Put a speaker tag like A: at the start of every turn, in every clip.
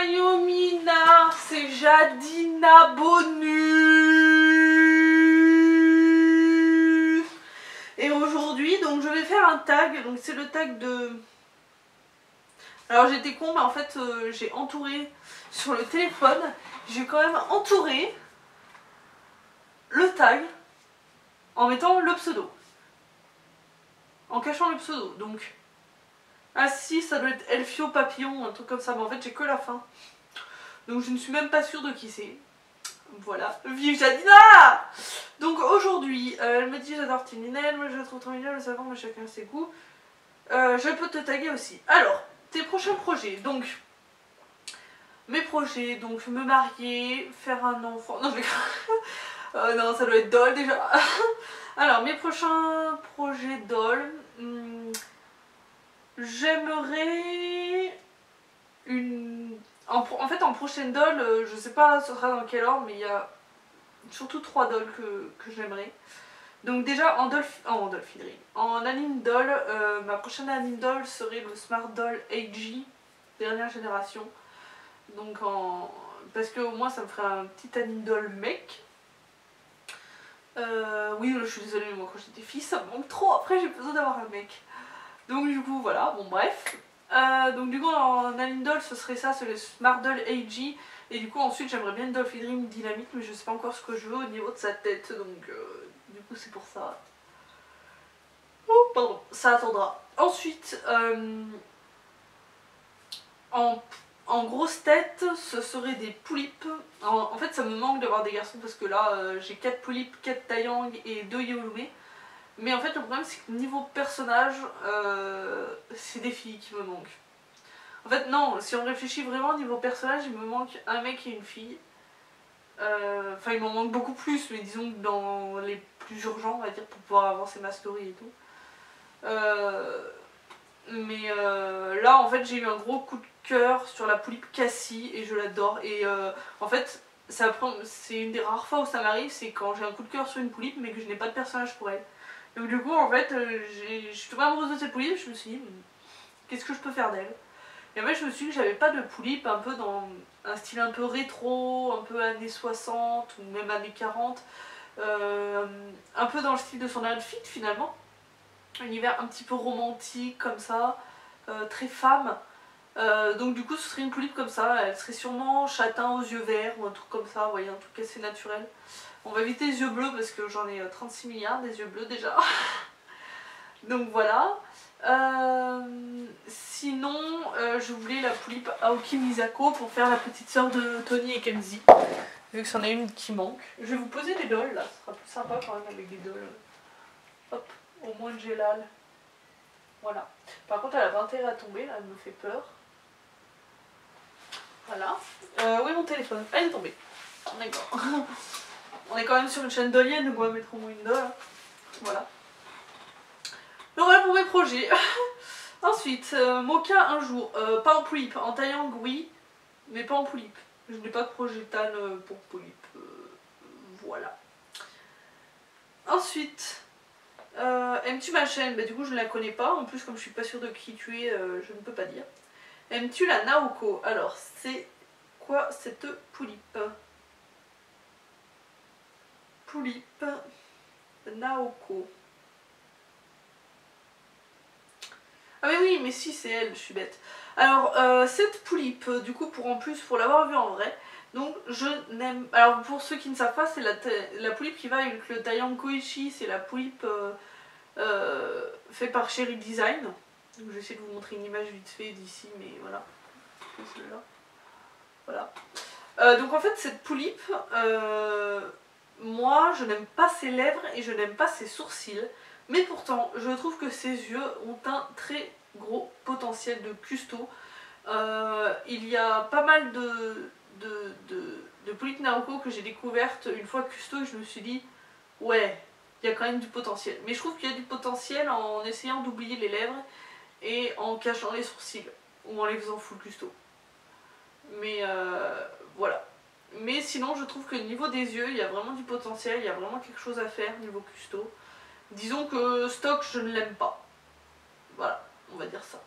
A: Yomina, c'est Jadina Bonus. Et aujourd'hui, donc je vais faire un tag, donc c'est le tag de... Alors j'étais con, mais en fait j'ai entouré sur le téléphone, j'ai quand même entouré le tag en mettant le pseudo. En cachant le pseudo, donc... Ah si, ça doit être Elfio Papillon, un truc comme ça, mais en fait j'ai que la fin. Donc je ne suis même pas sûre de qui c'est. Voilà, vive Jadina. Donc aujourd'hui, elle me dit j'adore Timinel, moi je la trouve trop mignonne, le savant, mais chacun ses goûts. Je peux te taguer aussi. Alors, tes prochains projets, donc... Mes projets, donc me marier, faire un enfant... Non, je vais... non, ça doit être Doll déjà. Alors, mes prochains projets Doll... J'aimerais une... En fait, en prochaine doll, je sais pas ce sera dans quel ordre, mais il y a surtout 3 dolls que j'aimerais. Donc déjà en dolphinerie. En anime doll, ma prochaine anime doll serait le Smart Doll AG, dernière génération. Donc parce que au moins ça me ferait un petit anime doll mec. Oui, je suis désolée, mais moi quand j'étais fille, ça me manque trop. Après, j'ai besoin d'avoir un mec. Donc du coup voilà, bon bref. Donc du coup en anime doll ce serait ça, c'est le Smart Doll AG. Et du coup ensuite j'aimerais bien une Dolphin Dream dynamique, mais je sais pas encore ce que je veux au niveau de sa tête, donc du coup c'est pour ça. Oh pardon, ça attendra. Ensuite en grosse tête ce serait des poulipes. En fait ça me manque d'avoir des garçons parce que là j'ai 4 poulipes, 4 Taeyang et 2 Yolume. Mais en fait le problème c'est que niveau personnage, c'est des filles qui me manquent. En fait non, si on réfléchit vraiment niveau personnage, il me manque un mec et une fille. Enfin il m'en manque beaucoup plus, mais disons que dans les plus urgents on va dire, pour pouvoir avancer ma story et tout. Là en fait j'ai eu un gros coup de cœur sur la poulipe Cassie et je l'adore. Et en fait c'est une des rares fois où ça m'arrive, c'est quand j'ai un coup de cœur sur une poulipe mais que je n'ai pas de personnage pour elle. Donc du coup en fait je suis tombée amoureuse de cette poulipe, je me suis dit qu'est-ce que je peux faire d'elle. Et en fait je me suis dit que j'avais pas de poulipe un peu dans un style un peu rétro, un peu années 60 ou même années 40, un peu dans le style de son outfit finalement. Un univers un petit peu romantique comme ça, très femme. Donc du coup ce serait une poulipe comme ça, elle serait sûrement châtain aux yeux verts ou un truc comme ça, vous voyez, un truc assez naturel. On va éviter les yeux bleus parce que j'en ai 36 milliards des yeux bleus déjà. Donc voilà. Sinon, je voulais la poulipe Aoki Misako pour faire la petite sœur de Tony et Kenzie. Vu que c'en est une qui manque. Je vais vous poser des dolls là, ce sera plus sympa quand même avec des dolls. Hop, au moins de Gélal. Voilà. Par contre, elle a pas intérêt à tomber là, elle me fait peur. Voilà. Où est mon téléphone? Ah, il est tombé. D'accord. On est quand même sur une chaîne dollienne, donc on va mettre au moins une doll. Voilà. Donc voilà pour mes projets. Ensuite, Mocha un jour. Pas en poulipe. En Taeyang, oui. Mais pas en poulipe. Je n'ai pas de projet tan pour poulipe. Voilà. Ensuite, aimes-tu ma chaîne? Bah, du coup, je ne la connais pas. En plus, comme je suis pas sûre de qui tu es, je ne peux pas dire. Aimes-tu la Naoko? Alors, c'est quoi cette poulipe? Poulipe Naoko. Ah mais oui, mais si, c'est elle, je suis bête. Alors, cette poulipe, du coup, pour l'avoir vue en vrai, donc je n'aime... Alors, pour ceux qui ne savent pas, c'est la poulipe qui va avec le Taeyang Koichi, c'est la poulipe faite par Cherry Design. Donc, je vais essayer de vous montrer une image vite fait d'ici, mais voilà. Voilà. Donc, en fait, cette poulipe, moi, je n'aime pas ses lèvres et je n'aime pas ses sourcils. Mais pourtant, je trouve que ses yeux ont un très gros potentiel de custo. Il y a pas mal de poulips Naoko que j'ai découvertes une fois custo et je me suis dit, ouais, il y a quand même du potentiel. Mais je trouve qu'il y a du potentiel en essayant d'oublier les lèvres et en cachant les sourcils ou en les faisant full custo. Mais voilà. Mais sinon, je trouve que niveau des yeux, il y a vraiment du potentiel, il y a vraiment quelque chose à faire niveau custo. Disons que stock, je ne l'aime pas. Voilà, on va dire ça.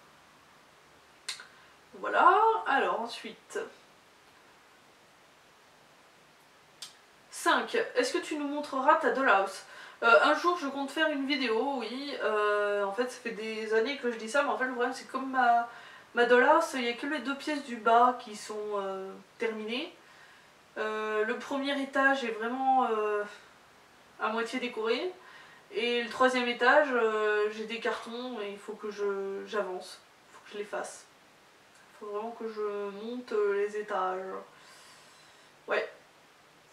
A: Voilà, alors ensuite, 5. Est-ce que tu nous montreras ta dollhouse? Un jour je compte faire une vidéo, oui. En fait ça fait des années que je dis ça, mais en fait le problème c'est que comme ma dollhouse, il n'y a que les 2 pièces du bas qui sont terminées. Le premier étage est vraiment à moitié décoré. Et le 3e étage, j'ai des cartons et il faut que j'avance. Il faut que je les fasse. Il faut vraiment que je monte les étages. Ouais.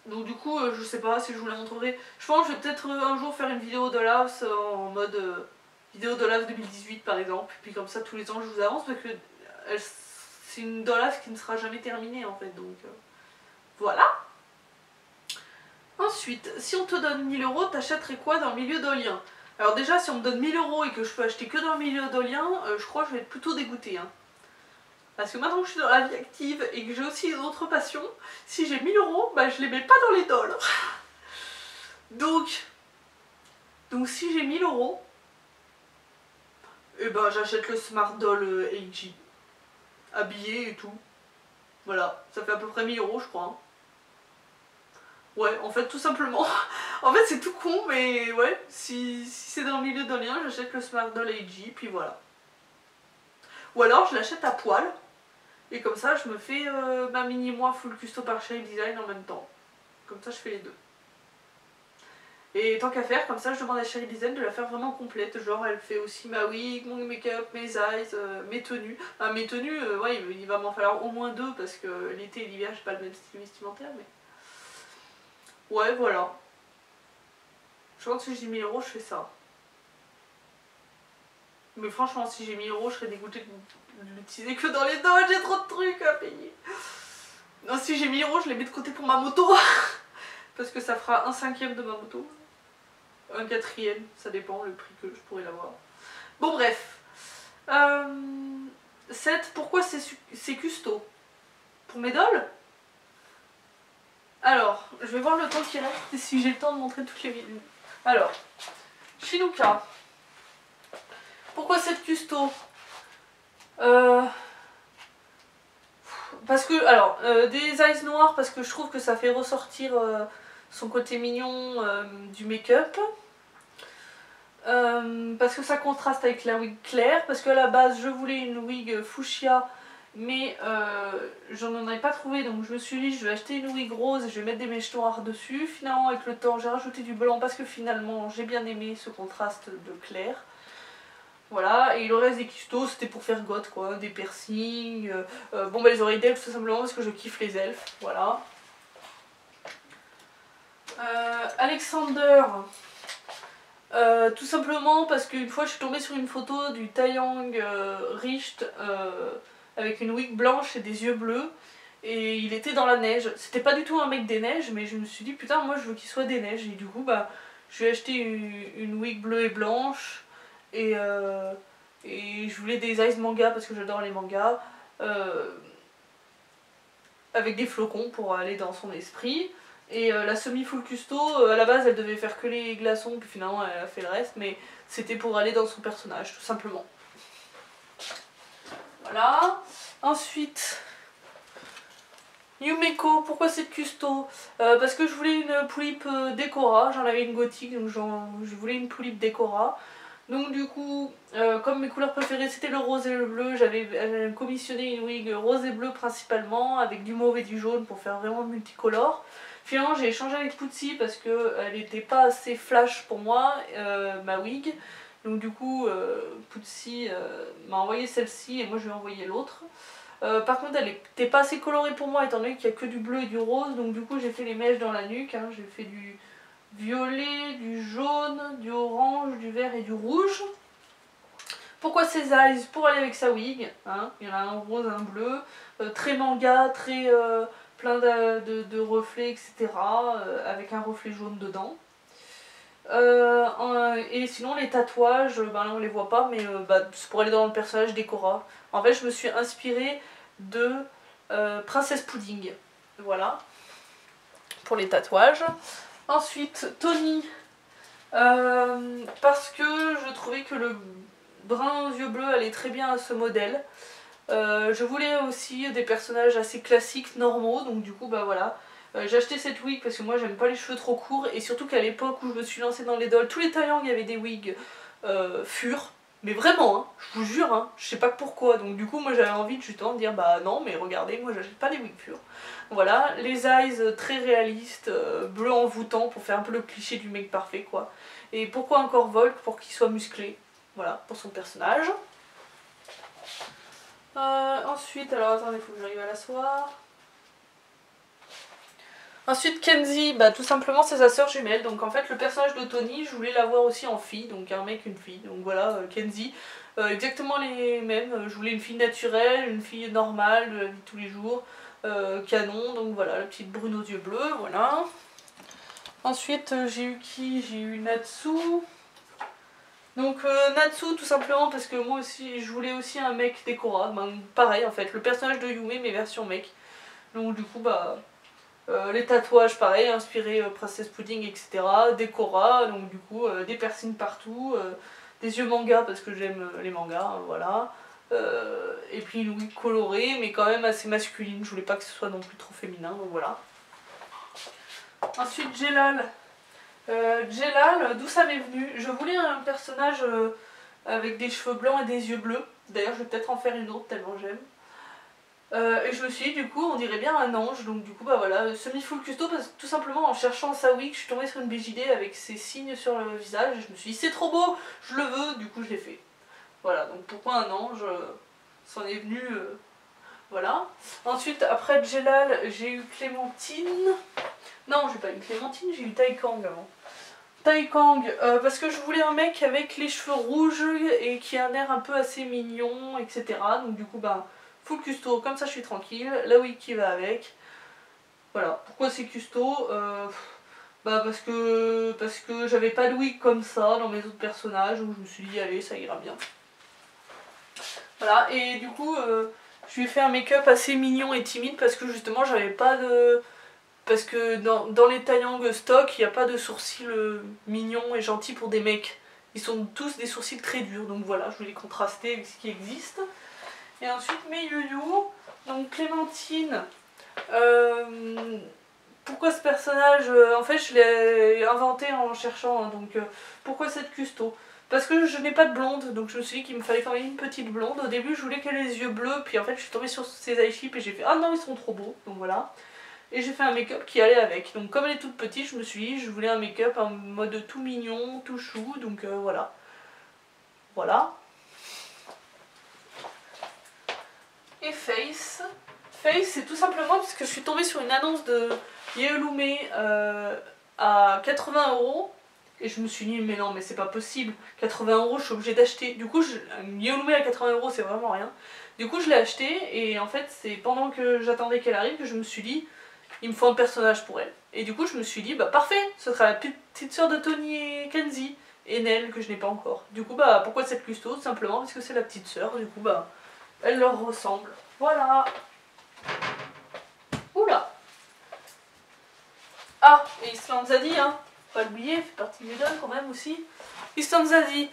A: Donc du coup, je sais pas si je vous la montrerai. Je pense que je vais peut-être un jour faire une vidéo dollhouse en mode vidéo dollhouse 2018 par exemple. Puis comme ça, tous les ans, je vous avance parce que c'est une dollhouse qui ne sera jamais terminée en fait. Donc voilà. Ensuite, si on te donne 1000 €, t'achèterais quoi dans le milieu d'éolien? Alors déjà, si on me donne 1000 € et que je peux acheter que dans le milieu d'éolien, je crois que je vais être plutôt dégoûtée. Hein. Parce que maintenant que je suis dans la vie active et que j'ai aussi d'autres passions, si j'ai 1000 €, bah je les mets pas dans les dolls. donc si j'ai 1000 €, et ben j'achète le Smart Doll AG. Habillé et tout. Voilà, ça fait à peu près 1000 € je crois. Hein. Ouais, en fait, tout simplement. En fait, c'est tout con, mais ouais, si c'est dans le milieu d'éolien, j'achète le Smart Doll AG, puis voilà. Ou alors, je l'achète à poil. Et comme ça, je me fais ma mini-moi full custo par Sherry Design en même temps. Comme ça, je fais les deux. Et tant qu'à faire, comme ça, je demande à Sherry Design de la faire vraiment complète. Genre, elle fait aussi ma wig, mon make-up, mes eyes, mes tenues. Enfin, mes tenues, ouais, il va m'en falloir au moins 2 parce que l'été et l'hiver, j'ai pas le même style vestimentaire. Mais ouais, voilà. Je pense que si j'ai 1000 €, je fais ça. Mais franchement, si j'ai 1000 €, je serais dégoûtée de l'utiliser que dans les dolls, j'ai trop de trucs à payer. Non, si j'ai 1000 €, je les mets de côté pour ma moto. Parce que ça fera 1/5 de ma moto. 1/4, ça dépend le prix que je pourrais l'avoir. Bon, bref. 7, pourquoi c'est custo? Pour mes dolls? Alors, je vais voir le temps qui reste et si j'ai le temps de montrer toutes les vidéos. Alors, Chinooka. Pourquoi cette custo? Parce que, alors, des eyes noirs parce que je trouve que ça fait ressortir son côté mignon du make-up. Parce que ça contraste avec la wig claire. Parce qu'à la base, je voulais une wig fuchsia, mais j'en ai pas trouvé. Donc je me suis dit, je vais acheter une wig rose et je vais mettre des mèches noires dessus. Finalement, avec le temps, j'ai rajouté du blanc parce que finalement, j'ai bien aimé ce contraste de clair. Voilà, et le reste des custos c'était pour faire goth quoi, des piercings, bon bah les oreilles d'elfes tout simplement parce que je kiffe les elfes, voilà. Alexander, tout simplement parce qu'une fois je suis tombée sur une photo du Taeyang Richt avec une wig blanche et des yeux bleus, et il était dans la neige, c'était pas du tout un mec des neiges, mais je me suis dit putain moi je veux qu'il soit des neiges, et du coup bah je lui ai acheté une wig bleue et blanche. Et je voulais des eyes manga parce que j'adore les mangas, avec des flocons pour aller dans son esprit. Et la semi-full custo, à la base elle devait faire que les glaçons, puis finalement elle a fait le reste, mais c'était pour aller dans son personnage tout simplement. Voilà. Ensuite, Yumeko, pourquoi cette custo? Parce que je voulais une poulipe décora, j'en avais une gothique, donc je voulais une poulipe décora. Donc du coup, comme mes couleurs préférées c'était le rose et le bleu, j'avais commissionné une wig rose et bleu principalement, avec du mauve et du jaune pour faire vraiment multicolore. Finalement j'ai échangé avec Pootsie parce qu'elle n'était pas assez flash pour moi, ma wig. Donc du coup, Pootsie m'a envoyé celle-ci et moi je lui ai envoyé l'autre. Par contre elle n'était pas assez colorée pour moi étant donné qu'il n'y a que du bleu et du rose, donc du coup j'ai fait les mèches dans la nuque, hein. J'ai fait du violet, du jaune, du orange, du vert et du rouge. Pourquoi ces eyes? Pour aller avec sa wig, hein. Il y en a un rose, un bleu, très manga, très plein de reflets, etc. Avec un reflet jaune dedans. Et sinon les tatouages, ben là on les voit pas, mais c'est pour aller dans le personnage d'Ekora. En fait je me suis inspirée de Princesse Pudding, voilà, pour les tatouages. Ensuite Tony, parce que je trouvais que le brun aux yeux bleus allait très bien à ce modèle. Je voulais aussi des personnages assez classiques, normaux, donc du coup bah voilà. J'ai acheté cette wig parce que moi j'aime pas les cheveux trop courts, et surtout qu'à l'époque où je me suis lancée dans les dolls, tous les taillangs avaient des wigs fur. Mais vraiment, hein, je vous jure, hein, je sais pas pourquoi. Donc du coup, moi j'avais envie de justement de dire bah non, mais regardez, moi j'achète pas les wigs purs. Voilà, les eyes très réalistes, bleu envoûtant pour faire un peu le cliché du mec parfait quoi. Et pourquoi encore Volk? Pour qu'il soit musclé, voilà, pour son personnage. Ensuite, alors attendez, il faut que j'arrive à l'asseoir. Ensuite Kenzie, bah tout simplement c'est sa sœur jumelle, donc en fait le personnage de Tony je voulais l'avoir aussi en fille, donc un mec, une fille, donc voilà Kenzie, exactement les mêmes, je voulais une fille naturelle, une fille normale de la vie de tous les jours, canon, donc voilà la petite brune aux yeux bleus, voilà. Ensuite j'ai eu qui? J'ai eu Natsu. Donc Natsu tout simplement parce que moi aussi je voulais aussi un mec Dekora, ben, pareil en fait, le personnage de Yume mais version mec, donc du coup bah... les tatouages pareil, inspirés Princess Pudding, etc. Dekora, donc du coup des piercings partout, des yeux manga parce que j'aime les mangas, hein, voilà. Et puis une wig colorée mais quand même assez masculine, je voulais pas que ce soit non plus trop féminin, donc voilà. Ensuite Jelal. Jelal, d'où ça m'est venu? Je voulais un personnage avec des cheveux blancs et des yeux bleus, d'ailleurs je vais peut-être en faire une autre tellement j'aime. Et je me suis dit du coup on dirait bien un ange, donc du coup bah voilà, semi-full custo parce que tout simplement en cherchant sa wig je suis tombée sur une BJD avec ses signes sur le visage et je me suis dit c'est trop beau, je le veux, du coup je l'ai fait. Voilà, donc pourquoi un ange, c'en est venu, voilà. Ensuite après Jelal j'ai eu Clémentine, non j'ai pas eu Clémentine, j'ai eu Taikang avant. Taikang, parce que je voulais un mec avec les cheveux rouges et qui a un air un peu assez mignon, etc. Donc du coup bah... full custo, comme ça je suis tranquille, la wig qui va avec. Voilà, pourquoi c'est custo? Bah parce que j'avais pas de wig comme ça dans mes autres personnages, donc je me suis dit allez ça ira bien. Voilà, et du coup je lui ai fait un make-up assez mignon et timide parce que justement j'avais pas de... Parce que dans les taillangs stock, il n'y a pas de sourcils mignons et gentils pour des mecs. Ils sont tous des sourcils très durs, donc voilà, je voulais contraster avec ce qui existe. Et ensuite mes yo-yo, donc Clémentine, pourquoi ce personnage, en fait je l'ai inventé en cherchant, hein, donc pourquoi cette custo? Parce que je n'ai pas de blonde, donc je me suis dit qu'il me fallait quand même une petite blonde. Au début je voulais qu'elle ait les yeux bleus, puis en fait je suis tombée sur ses eyeships et j'ai fait ah non ils sont trop beaux, donc voilà. Et j'ai fait un make-up qui allait avec, donc comme elle est toute petite je me suis dit je voulais un make-up en mode tout mignon, tout chou, donc voilà. Voilà. Et Face. Face c'est tout simplement parce que je suis tombée sur une annonce de Yeolume à 80 € et je me suis dit mais non mais c'est pas possible, 80 € je suis obligée d'acheter. Du coup Yeolume à 80 € c'est vraiment rien. Du coup je l'ai acheté et en fait c'est pendant que j'attendais qu'elle arrive que je me suis dit il me faut un personnage pour elle. Et du coup je me suis dit bah parfait, ce sera la petite soeur de Tony et Kenzie et Nell que je n'ai pas encore. Du coup bah pourquoi cette custo? Tout simplement parce que c'est la petite soeur, du coup bah elle leur ressemble. Voilà. Oula. Ah, et Island Zadie, hein. Faut pas l'oublier, fait partie des dolls quand même aussi. Island Zadie,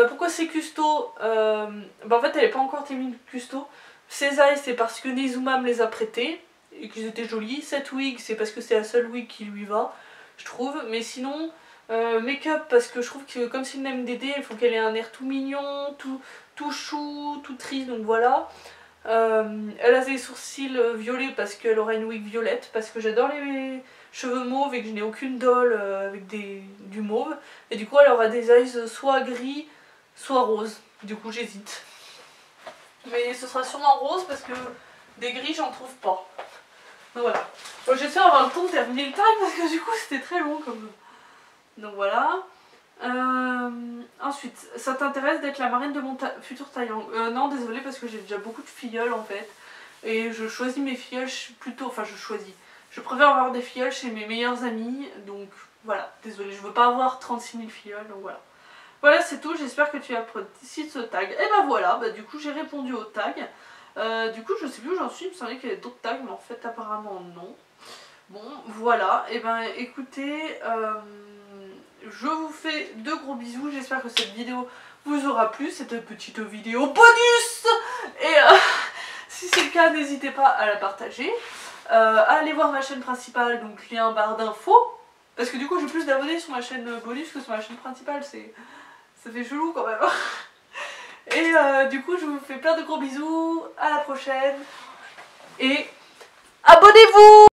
A: pourquoi c'est custo? Bah en fait elle est pas encore terminée custo. Ces eyes c'est parce que Nezuma me les a prêtés et qu'ils étaient jolis. Cette wig c'est parce que c'est la seule wig qui lui va, je trouve. Mais sinon, make-up parce que je trouve que comme c'est une MDD, il faut qu'elle ait un air tout mignon, tout chou, tout triste, donc voilà. Elle a des sourcils violets parce qu'elle aura une wig violette, parce que j'adore les cheveux mauves et que je n'ai aucune doll avec du mauve. Et du coup elle aura des eyes soit gris, soit rose. Du coup j'hésite. Mais ce sera sûrement rose parce que des gris j'en trouve pas. Donc voilà. Bon, j'espère avoir le temps de terminer le tag parce que du coup c'était très long comme... Donc voilà. Ensuite, ça t'intéresse d'être la marraine de mon futur taillang? Non, désolée parce que j'ai déjà beaucoup de filleuls en fait. Et je choisis mes filleuls plutôt, enfin je choisis. Je préfère avoir des filleuls chez mes meilleurs amis, donc voilà, désolée, je veux pas avoir 36 000 filleuls, donc voilà. Voilà, c'est tout, j'espère que tu apprécies ce tag. Et bah voilà, bah, du coup j'ai répondu au tag. Du coup je sais plus où j'en suis, il me semblait qu'il y avait d'autres tags, mais en fait apparemment non. Bon, voilà, et ben écoutez... je vous fais de gros bisous, j'espère que cette vidéo vous aura plu, cette petite vidéo bonus. Et si c'est le cas, n'hésitez pas à la partager. Allez voir ma chaîne principale, donc lien en barre d'infos. Parce que du coup j'ai plus d'abonnés sur ma chaîne bonus que sur ma chaîne principale, ça fait chelou quand même. Et du coup je vous fais plein de gros bisous, à la prochaine. Et abonnez-vous!